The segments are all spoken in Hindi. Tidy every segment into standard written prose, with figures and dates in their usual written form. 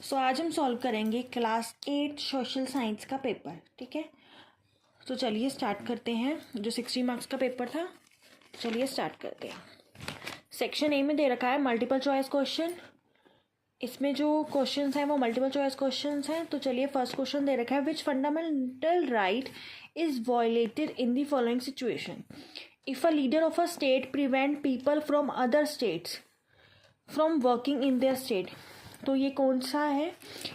सो आज हम सॉल्व करेंगे क्लास 8 सोशल साइंस का पेपर। ठीक है, तो चलिए स्टार्ट करते हैं। जो 60 मार्क्स का पेपर था, चलिए स्टार्ट करते हैं। सेक्शन ए में दे रखा है मल्टीपल चॉइस क्वेश्चन। इसमें जो क्वेश्चंस हैं वो मल्टीपल चॉइस क्वेश्चंस हैं। तो चलिए फर्स्ट क्वेश्चन दे रखा है, which fundamental right is violated in the following situation? If a leader of a state prevent people from other states from working in their state. तो ये कौन सा है?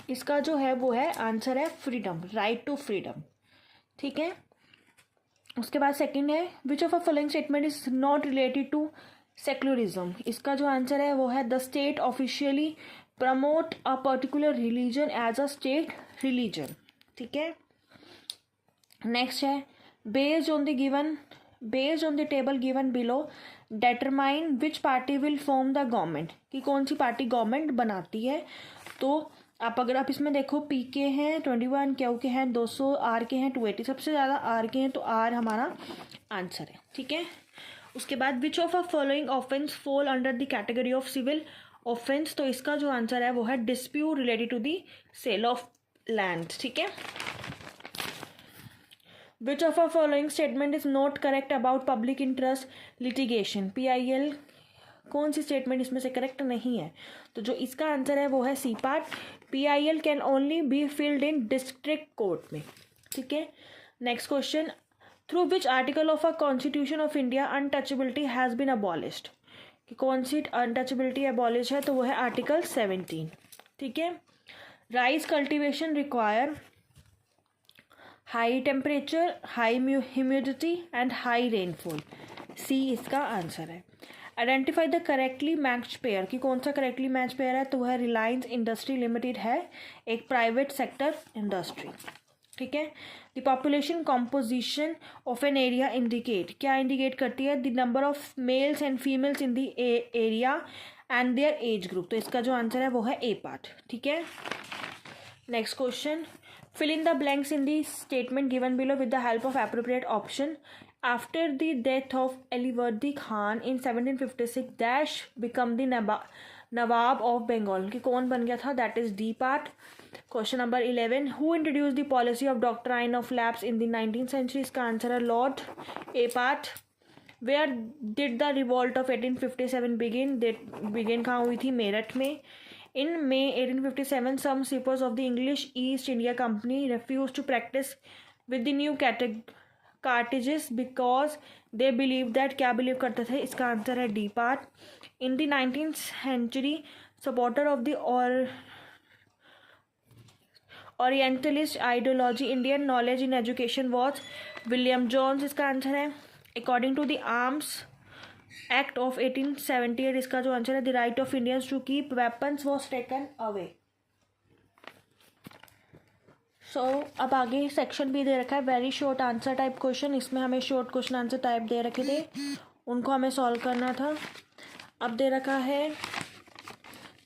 इसका जो है वो है आंसर है फ्रीडम, राइट टू फ्रीडम। ठीक है, उसके बाद सेकंड है, which of a following statement is not related to secularism? इसका जो आंसर है वो है the state officially promote a particular religion as a state religion. ठीक है, नेक्स्ट है, based on the table given below determine which party will form the government, कि कौन सी पार्टी गवर्नमेंट बनाती है। तो अगर आप इसमें देखो, पी के हैं 21, क्यू के हैं 200, आर के हैं 280, सबसे ज़्यादा आर के हैं, तो आर हमारा आंसर है। ठीक है, उसके बाद which of a following offence fall under the category of civil offence? तो इसका जो आंसर है वो है dispute related to the sale of land. ठीक है, which of a following statement is not correct about public interest litigation? PIL, कौन सी स्टेटमेंट इसमें से करेक्ट नहीं है? तो जो इसका आंसर है वो है C part, PIL can only be filled in district court में। ठीक है, next question, through which article of a constitution of India untouchability has been abolished? कि कौन सी अनटचेबिलिटी अबॉलिश है? तो वो है आर्टिकल 17। ठीक है, rice cultivation require high temperature, high humidity and high rainfall. C इसका आंसर है। Identify the correctly matched pair, कि कौन सा करेक्टली मैच पेयर है? तो वह रिलायंस इंडस्ट्री लिमिटेड है, एक प्राइवेट सेक्टर इंडस्ट्री। ठीक है, the population composition of an area indicate, क्या इंडिकेट करती है? The number of males and females in the area and their age group. तो इसका जो आंसर है वो है ए पार्ट। ठीक है, next question, fill in the blanks in the statement given below with the help of appropriate option. After the death of Alivardi Khan in 1756, dash become the Nawab of Bengal, कि कौन बन गया था? That is D part. Question number 11, who introduced the policy of doctrine of lapse in the 19th century? इसका आंसर है Lord, A part. Where did the revolt of 1857 begin? begin कहाँ हुई थी? मेरठ में। In May 1857, some shippers of the English East India Company refused to practice with the new cartridges because they believed that, क्या believe करते थे? इसका आंसर है D part. In the 19th century, supporter of the Orientalist ideology, Indian knowledge in education was William Jones. इसका आंसर है। According to the Arms act of 1878, इसका जो आंसर है the right of Indians to keep weapons was taken away. So अब आगे सेक्शन भी दे रखा है, very short answer type question. इसमें हमें शॉर्ट क्वेश्चन आंसर टाइप दे रखे थे, उनको हमें सॉल्व करना था। अब दे रखा है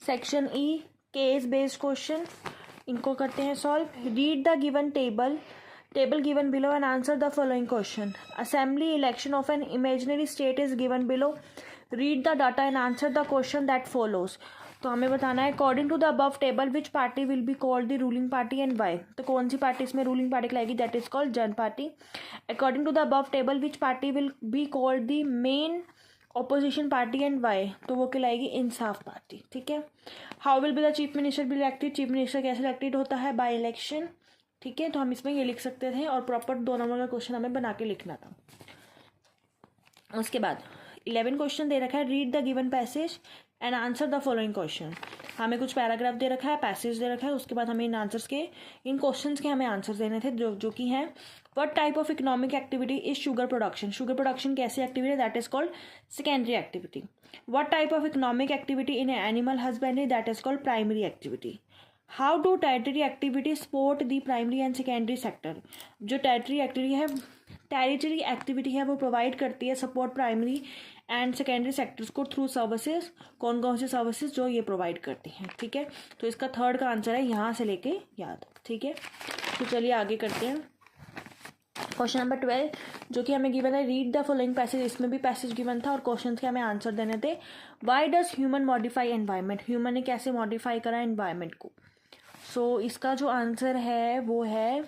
section E, case based question, इनको करते हैं solve. Read the given table given below and answer the following question. Assembly election of an imaginary state is given below. Read the data and answer the question that follows. तो हमें बताना है, according to the above table which party will be called the ruling party and why? तो कौन सी पार्टी इसमें रूलिंग पार्टी कहलाएगी? that is called Jan party. According to the above table which party will be called the main opposition party and why? तो वो कहलाएगी इंसाफ पार्टी। ठीक है, how will be the chief minister be elected? Chief minister कैसे इलेक्टेड होता है? By election. ठीक है, तो हम इसमें ये लिख सकते थे और प्रॉपर 2 नंबर का क्वेश्चन हमें बना के लिखना था। उसके बाद 11 क्वेश्चन दे रखा है, read the given passage and answer the following question. हमें कुछ पैराग्राफ दे रखा है, पैसेज दे रखा है, उसके बाद हमें इन क्वेश्चंस के हमें आंसर्स देने थे, जो कि हैं, what type of economic activity is sugar production? Sugar production कैसी एक्टिविटी है? That is called secondary activity. What type of economic activity in animal husbandry? That is called primary activity. How do territory activity support the primary and secondary sector? जो टेरिटरी एक्टिविटी है वो प्रोवाइड करती है support primary and secondary sectors को थ्रू सर्विसेज। कौन कौन से सर्विसेज जो ये प्रोवाइड करती हैं? ठीक है, तो इसका थर्ड का आंसर है यहाँ से लेके याद। ठीक है, तो चलिए आगे करते हैं। क्वेश्चन नंबर 12 जो कि हमें गिवन है, रीड द फॉलोइंग पैसेज। इसमें भी पैसेज गिवन था और क्वेश्चन के हमें आंसर देने थे। Why does human modify environment? Human ने कैसे मॉडिफाई करा एनवायरनमेंट को? सो इसका जो आंसर है वो है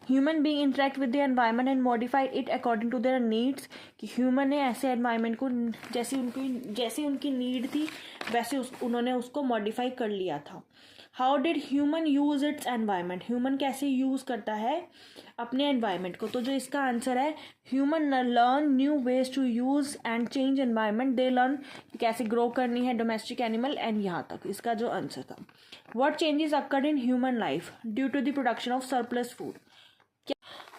human being interact with the environment and modified it according to their needs, कि ह्यूमन ने ऐसे एनवायरनमेंट को जैसी उनकी नीड थी वैसे उन्होंने उसको मॉडिफाई कर लिया था। How did human use it's environment, human कैसे यूज करता है अपने एनवायरनमेंट को। तो जो इसका आंसर है human learn new ways to use and change environment, they learn कैसे ग्रो करनी है डोमेस्टिक एनिमल, एंड यहाँ तक इसका जो आंसर था। What changes occurred in human life due to the production of surplus food.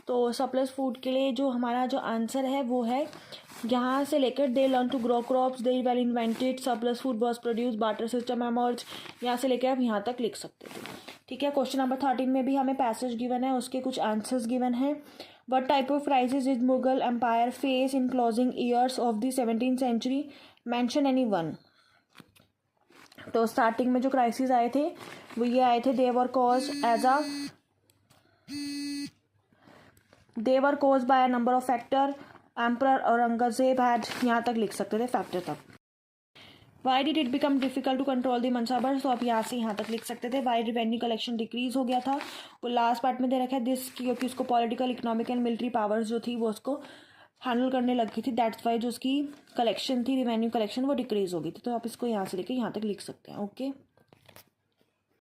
तो सरप्लस फूड के लिए जो हमारा जो आंसर है वो है यहाँ से लेकर they learn to grow crops, they wheel invented, surplus food was produce, barter system emerge, यहाँ से लेकर आप यहाँ तक लिख सकते थे। ठीक है, क्वेश्चन नंबर 13 में भी हमें पैसेज गिवन है, उसके कुछ आंसर्स गिवन है। What type of crisis did Mughal empire face in closing years of the 17th century, mention any one. तो स्टार्टिंग में जो क्राइसिस आए थे वो ये आए थे, they were caused by a number of factor, emperor Aurangzeb had, यहाँ तक लिख सकते थे फैक्टर तक। Why did it become difficult to control the mansabdar, तो आप यहाँ से यहाँ तक लिख सकते थे। वाई रेवेन्यू कलेक्शन डिक्रीज हो गया था, वो लास्ट पार्ट में दे रखा है दिस, क्योंकि उसको political economic and military powers जो थी वो उसको हैंडल करने लगी थी, दैट्स वाई जो उसकी कलेक्शन थी रेवेन्यू कलेक्शन वो डिक्रीज हो गई थी। तो आप इसको यहाँ से लेकर यहाँ तक लिख सकते हैं। ओके।